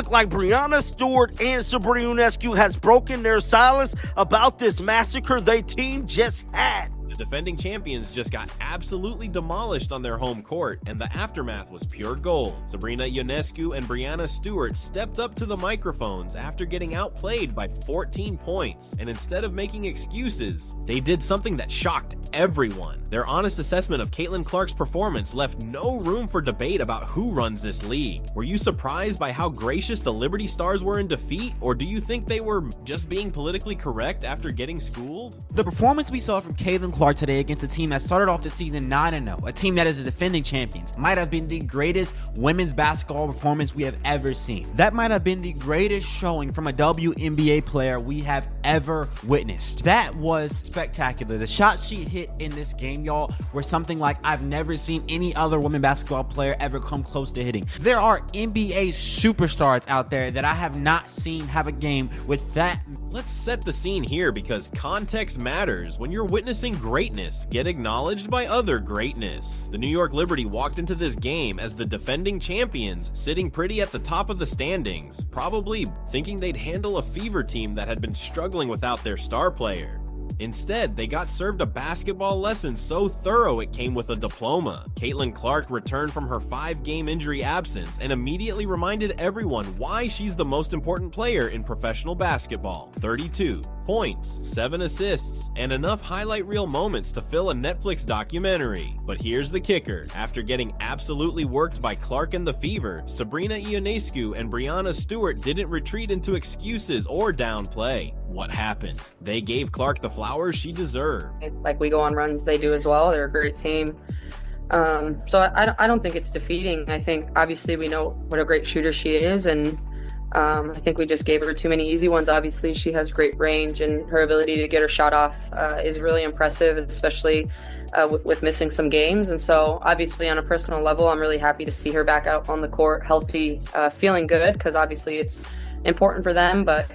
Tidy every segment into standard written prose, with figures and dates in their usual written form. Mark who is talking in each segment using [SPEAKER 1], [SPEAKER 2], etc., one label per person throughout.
[SPEAKER 1] look like Brianna, Stewart, and Sabrina Ionescu has broken their silence about this massacre their team just had.
[SPEAKER 2] The defending champions just got absolutely demolished on their home court, and the aftermath was pure gold. Sabrina Ionescu and Breanna Stewart stepped up to the microphones after getting outplayed by 14 points, and instead of making excuses, they did something that shocked everyone. Their honest assessment of Caitlin Clark's performance left no room for debate about who runs this league. Were you surprised by how gracious the Liberty Stars were in defeat, or do you think they were just being politically correct after getting schooled?
[SPEAKER 3] The performance we saw from Caitlin Clark today against a team that started off the season 9-0, a team that is the defending champions, might have been the greatest women's basketball performance we have ever seen. That might have been the greatest showing from a WNBA player we have ever witnessed. That was spectacular. The shots she hit in this game, y'all, were something like I've never seen any other women basketball player ever come close to hitting. There are NBA superstars out there that I have not seen have a game with that.
[SPEAKER 2] Let's set the scene here because context matters. When you're witnessing greatness, get acknowledged by other greatness. The New York Liberty walked into this game as the defending champions, sitting pretty at the top of the standings, probably thinking they'd handle a fever team that had been struggling without their star player. Instead, they got served a basketball lesson so thorough it came with a diploma. Caitlin Clark returned from her 5-game injury absence and immediately reminded everyone why she's the most important player in professional basketball. 32 points, 7 assists, and enough highlight reel moments to fill a Netflix documentary. But here's the kicker. After getting absolutely worked by Clark and the Fever, Sabrina Ionescu and Breanna Stewart didn't retreat into excuses or downplay. What happened? They gave Clark the flowers she deserved.
[SPEAKER 4] Like, we go on runs, they do as well. They're a great team. So I don't think it's defeating. I think obviously we know what a great shooter she is, and I think we just gave her too many easy ones. Obviously, she has great range, and her ability to get her shot off is really impressive, especially with missing some games. And so obviously on a personal level, I'm really happy to see her back out on the court, healthy, feeling good, because obviously it's important for them. But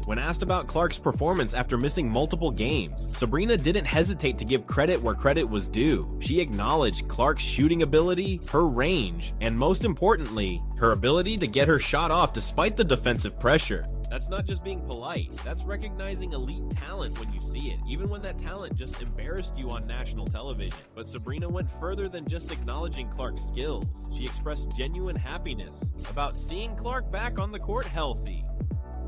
[SPEAKER 2] when asked about Clark's performance after missing multiple games, Sabrina didn't hesitate to give credit where credit was due. She acknowledged Clark's shooting ability, her range, and most importantly, her ability to get her shot off despite the defensive pressure. That's not just being polite, that's recognizing elite talent when you see it, even when that talent just embarrassed you on national television. But Sabrina went further than just acknowledging Clark's skills. She expressed genuine happiness about seeing Clark back on the court healthy.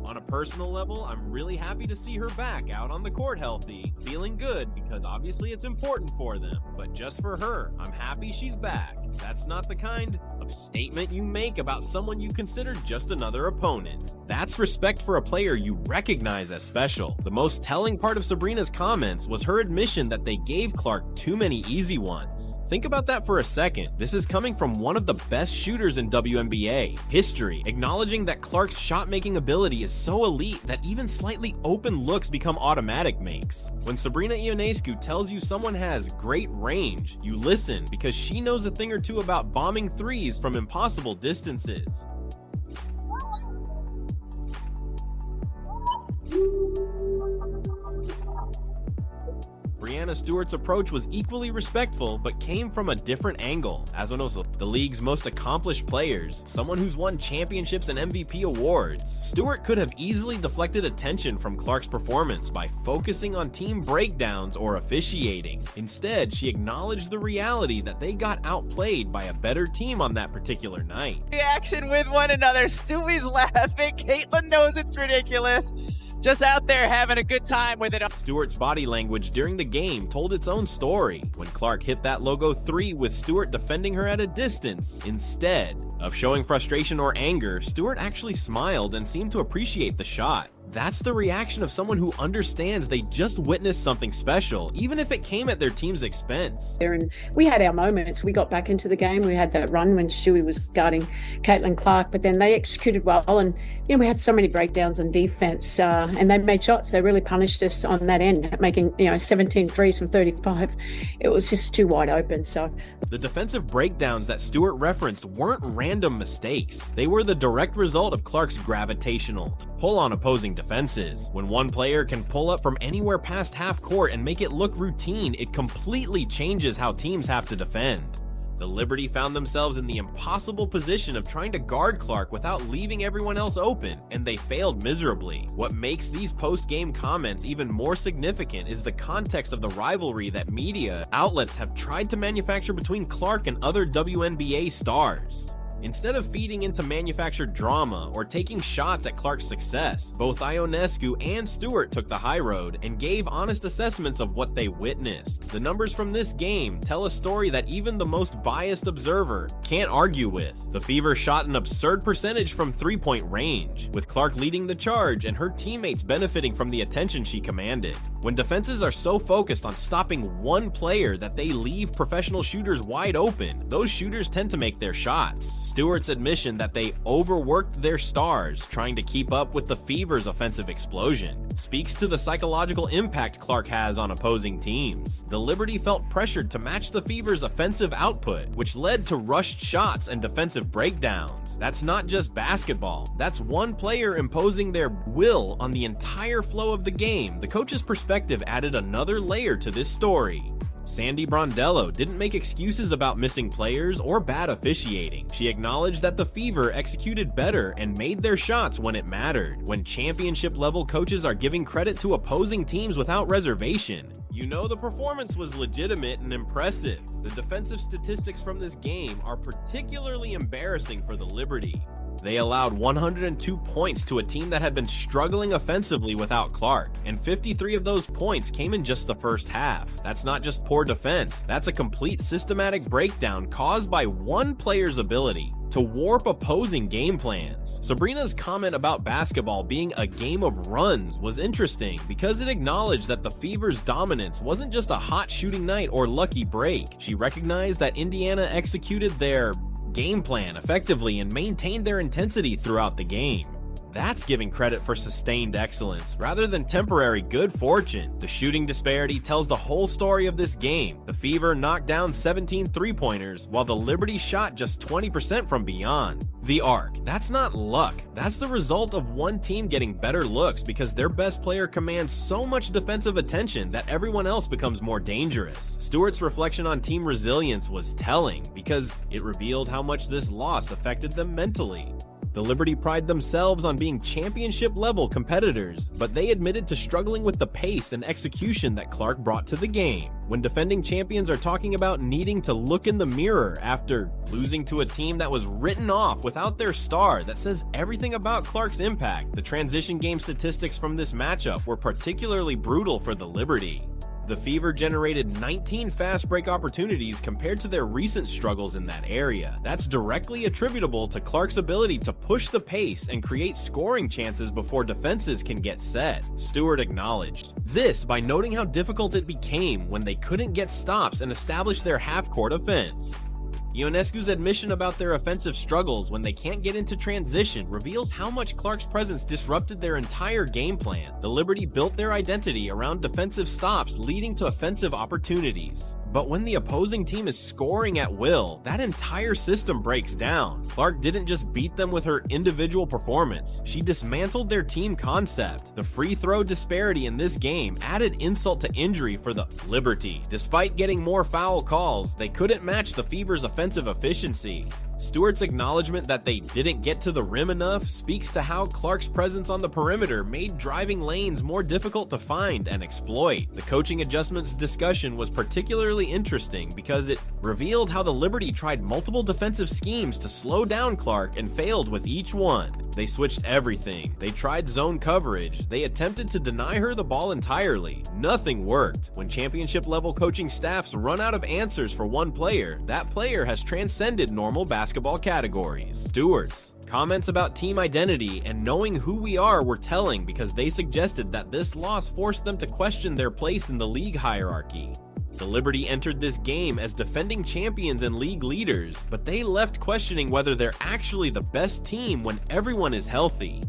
[SPEAKER 2] On a personal level, I'm really happy to see her back out on the court healthy, feeling good because obviously it's important for them. But just for her, I'm happy she's back. That's not the kind of statement you make about someone you consider just another opponent. That's respect for a player you recognize as special. The most telling part of Sabrina's comments was her admission that they gave Clark too many easy ones. Think about that for a second. This is coming from one of the best shooters in WNBA history, acknowledging that Clark's shot-making ability is so elite that even slightly open looks become automatic makes. When Sabrina Ionescu tells you someone has great range, you listen because she knows a thing or two about bombing threes from impossible distances. Breanna Stewart's approach was equally respectful, but came from a different angle. As one of the league's most accomplished players, someone who's won championships and MVP awards, Stewart could have easily deflected attention from Clark's performance by focusing on team breakdowns or officiating. Instead, she acknowledged the reality that they got outplayed by a better team on that particular night.
[SPEAKER 5] Reaction with one another. Stewie's laughing. Caitlin knows it's ridiculous. Just out there having a good time with it.
[SPEAKER 2] Stewart's body language during the game told its own story. When Clark hit that logo 3 with Stewart defending her at a distance, instead of showing frustration or anger, Stewart actually smiled and seemed to appreciate the shot. That's the reaction of someone who understands they just witnessed something special, even if it came at their team's expense.
[SPEAKER 6] And we had our moments. We got back into the game. We had that run when Stewie was guarding Caitlin Clark, but then they executed well. And, you know, we had so many breakdowns on defense and they made shots. They really punished us on that end, making, 17 threes from 35. It was just too wide open. So
[SPEAKER 2] the defensive breakdowns that Stewart referenced weren't random mistakes. They were the direct result of Clark's gravitational pull on opposing defenses. When one player can pull up from anywhere past half court and make it look routine, it completely changes how teams have to defend. The Liberty found themselves in the impossible position of trying to guard Clark without leaving everyone else open, and they failed miserably. What makes these post-game comments even more significant is the context of the rivalry that media outlets have tried to manufacture between Clark and other WNBA stars. Instead of feeding into manufactured drama or taking shots at Clark's success, both Ionescu and Stewart took the high road and gave honest assessments of what they witnessed. The numbers from this game tell a story that even the most biased observer can't argue with. The Fever shot an absurd percentage from three-point range, with Clark leading the charge and her teammates benefiting from the attention she commanded. When defenses are so focused on stopping one player that they leave professional shooters wide open, those shooters tend to make their shots. Stewart's admission that they overworked their stars trying to keep up with the Fever's offensive explosion speaks to the psychological impact Clark has on opposing teams. The Liberty felt pressured to match the Fever's offensive output, which led to rushed shots and defensive breakdowns. That's not just basketball. That's one player imposing their will on the entire flow of the game. The coach's perspective added another layer to this story. Sandy Brondello didn't make excuses about missing players or bad officiating. She acknowledged that the Fever executed better and made their shots when it mattered. When championship-level coaches are giving credit to opposing teams without reservation, you know the performance was legitimate and impressive. The defensive statistics from this game are particularly embarrassing for the Liberty. They allowed 102 points to a team that had been struggling offensively without Clark, and 53 of those points came in just the first half. That's not just poor defense, that's a complete systematic breakdown caused by one player's ability to warp opposing game plans. Sabrina's comment about basketball being a game of runs was interesting because it acknowledged that the Fever's dominance wasn't just a hot shooting night or lucky break. She recognized that Indiana executed their game plan effectively and maintained their intensity throughout the game. That's giving credit for sustained excellence rather than temporary good fortune. The shooting disparity tells the whole story of this game. The Fever knocked down 17 three-pointers while the Liberty shot just 20% from beyond the arc. That's not luck. That's the result of one team getting better looks because their best player commands so much defensive attention that everyone else becomes more dangerous. Stewart's reflection on team resilience was telling because it revealed how much this loss affected them mentally. The Liberty pride themselves on being championship-level competitors, but they admitted to struggling with the pace and execution that Clark brought to the game. When defending champions are talking about needing to look in the mirror after losing to a team that was written off without their star, that says everything about Clark's impact. The transition game statistics from this matchup were particularly brutal for the Liberty. The Fever generated 19 fast break opportunities compared to their recent struggles in that area. That's directly attributable to Clark's ability to push the pace and create scoring chances before defenses can get set. Stewart acknowledged this by noting how difficult it became when they couldn't get stops and establish their half-court offense. Ionescu's admission about their offensive struggles when they can't get into transition reveals how much Clark's presence disrupted their entire game plan. The Liberty built their identity around defensive stops, leading to offensive opportunities. But when the opposing team is scoring at will, that entire system breaks down. Clark didn't just beat them with her individual performance, she dismantled their team concept. The free throw disparity in this game added insult to injury for the Liberty. Despite getting more foul calls, they couldn't match the Fever's offensive efficiency. Stewart's acknowledgement that they didn't get to the rim enough speaks to how Clark's presence on the perimeter made driving lanes more difficult to find and exploit. The coaching adjustments discussion was particularly interesting because it revealed how the Liberty tried multiple defensive schemes to slow down Clark and failed with each one. They switched everything. They tried zone coverage. They attempted to deny her the ball entirely. Nothing worked. When championship-level coaching staffs run out of answers for one player, that player has transcended normal basketball categories. Stewart's comments about team identity and knowing who we are were telling because they suggested that this loss forced them to question their place in the league hierarchy. The Liberty entered this game as defending champions and league leaders, but they left questioning whether they're actually the best team when everyone is healthy.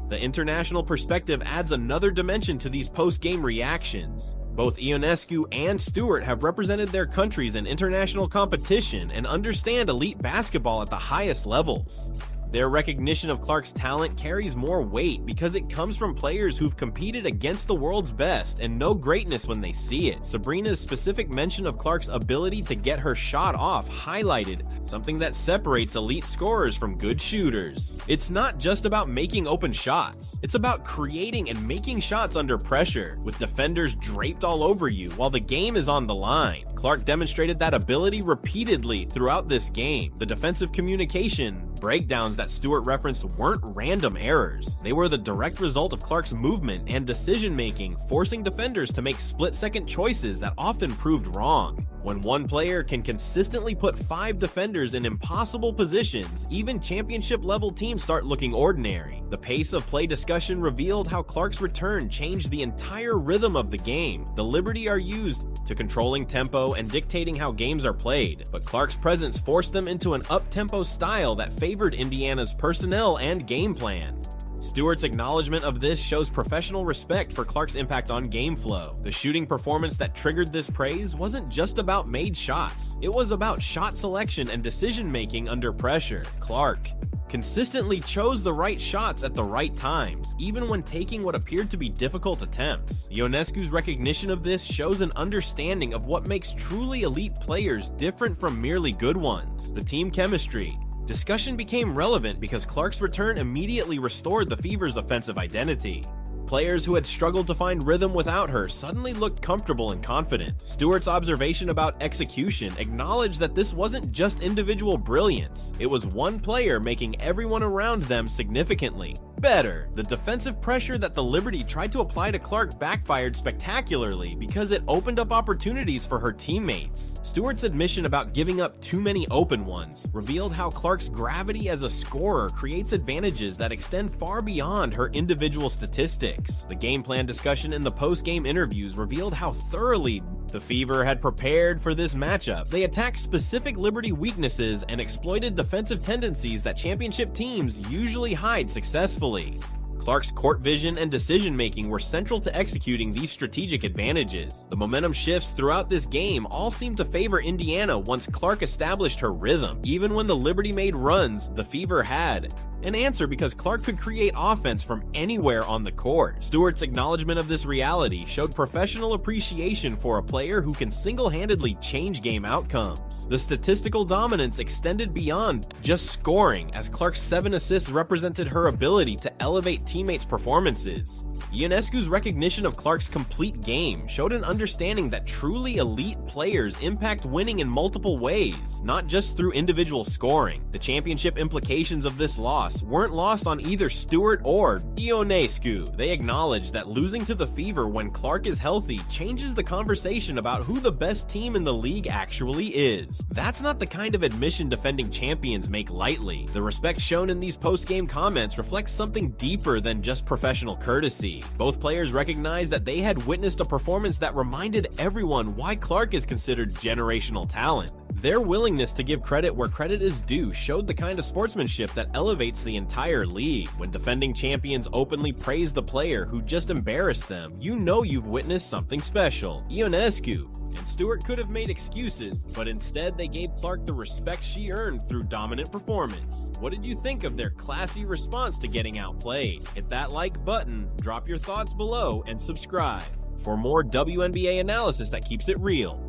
[SPEAKER 2] The international perspective adds another dimension to these post-game reactions. Both Ionescu and Stewart have represented their countries in international competition and understand elite basketball at the highest levels. Their recognition of Clark's talent carries more weight because it comes from players who've competed against the world's best and know greatness when they see it. Sabrina's specific mention of Clark's ability to get her shot off highlighted something that separates elite scorers from good shooters. It's not just about making open shots, it's about creating and making shots under pressure, with defenders draped all over you while the game is on the line. Clark demonstrated that ability repeatedly throughout this game. The defensive communication breakdowns that Stewart referenced weren't random errors. They were the direct result of Clark's movement and decision-making, forcing defenders to make split-second choices that often proved wrong. When one player can consistently put 5 defenders in impossible positions, even championship-level teams start looking ordinary. The pace of play discussion revealed how Clark's return changed the entire rhythm of the game. The liberty are used to controlling tempo and dictating how games are played, but Clark's presence forced them into an up-tempo style that favored Indiana's personnel and game plan. Stewart's acknowledgement of this shows professional respect for Clark's impact on game flow. The shooting performance that triggered this praise wasn't just about made shots, it was about shot selection and decision-making under pressure. Clark consistently chose the right shots at the right times, even when taking what appeared to be difficult attempts. Ionescu's recognition of this shows an understanding of what makes truly elite players different from merely good ones: the team chemistry. Discussion became relevant because Clark's return immediately restored the Fever's offensive identity. Players who had struggled to find rhythm without her suddenly looked comfortable and confident. Stewart's observation about execution acknowledged that this wasn't just individual brilliance, it was one player making everyone around them significantly better. The defensive pressure that the Liberty tried to apply to Clark backfired spectacularly because it opened up opportunities for her teammates. Stewart's admission about giving up too many open ones revealed how Clark's gravity as a scorer creates advantages that extend far beyond her individual statistics. The game plan discussion in the post-game interviews revealed how thoroughly the Fever had prepared for this matchup. They attacked specific Liberty weaknesses and exploited defensive tendencies that championship teams usually hide successfully. Clark's court vision and decision-making were central to executing these strategic advantages. The momentum shifts throughout this game all seemed to favor Indiana once Clark established her rhythm. Even when the Liberty made runs, the Fever had an answer because Clark could create offense from anywhere on the court. Stewart's acknowledgement of this reality showed professional appreciation for a player who can single-handedly change game outcomes. The statistical dominance extended beyond just scoring, as Clark's 7 assists represented her ability to elevate teammates' performances. Ionescu's recognition of Clark's complete game showed an understanding that truly elite players impact winning in multiple ways, not just through individual scoring. The championship implications of this loss weren't lost on either Stewart or Ionescu. They acknowledged that losing to the Fever when Clark is healthy changes the conversation about who the best team in the league actually is. That's not the kind of admission defending champions make lightly. The respect shown in these post-game comments reflects something deeper than just professional courtesy. Both players recognized that they had witnessed a performance that reminded everyone why Clark is considered generational talent. Their willingness to give credit where credit is due showed the kind of sportsmanship that elevates the entire league. When defending champions openly praise the player who just embarrassed them, you know you've witnessed something special. Ionescu and Stewart could have made excuses, but instead they gave Clark the respect she earned through dominant performance. What did you think of their classy response to getting outplayed? Hit that like button, drop your thoughts below, and subscribe for more WNBA analysis that keeps it real.